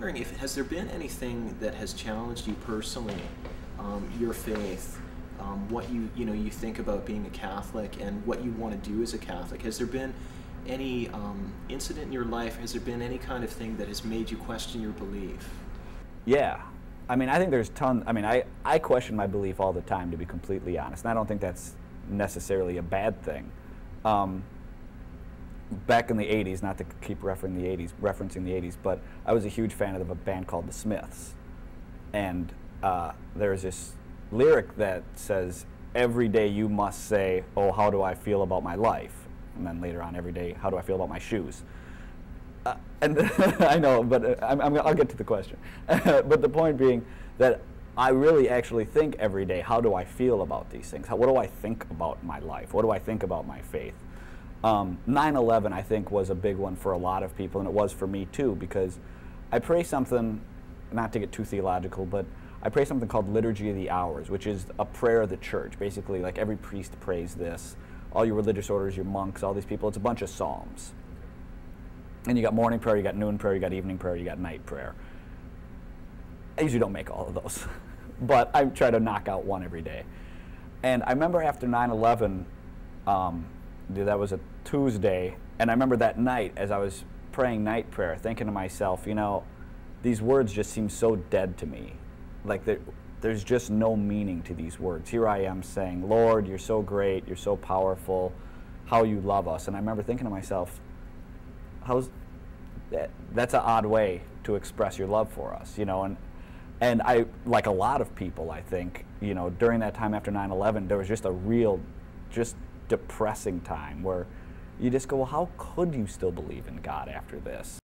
wondering if has there been anything that has challenged you personally, your faith, what you think about being a Catholic and what you want to do as a Catholic? Has there been any incident in your life? Has there been any kind of thing that has made you question your belief? Yeah. I mean, I think there's tons. I mean, I question my belief all the time, to be completely honest, and I don't think that's necessarily a bad thing. Back in the 80s, not to keep referencing the 80s, but I was a huge fan of a band called The Smiths. And there's this lyric that says, every day you must say, oh, how do I feel about my life? And then later on, every day, how do I feel about my shoes? And I know, but I'll get to the question. But the point being that I really actually think every day, how do I feel about these things? What do I think about my life? What do I think about my faith? 9/11, I think, was a big one for a lot of people, and it was for me too, because I pray something, not to get too theological, but I pray something called Liturgy of the Hours, which is a prayer of the church. Basically, like every priest prays this, all your religious orders, your monks, all these people, it's a bunch of psalms. And you got morning prayer, you got noon prayer, you got evening prayer, you got night prayer. I usually don't make all of those, but I try to knock out one every day. And I remember after 9/11, that was a Tuesday, and I remember that night as I was praying night prayer, thinking to myself, you know, these words just seem so dead to me. Like there's just no meaning to these words. Here I am saying, Lord, you're so great, you're so powerful, how you love us. And I remember thinking to myself, that's an odd way to express your love for us, you know. And I, like a lot of people, I think, you know, during that time after 9/11, there was just a real, just depressing time where you just go, well, how could you still believe in God after this?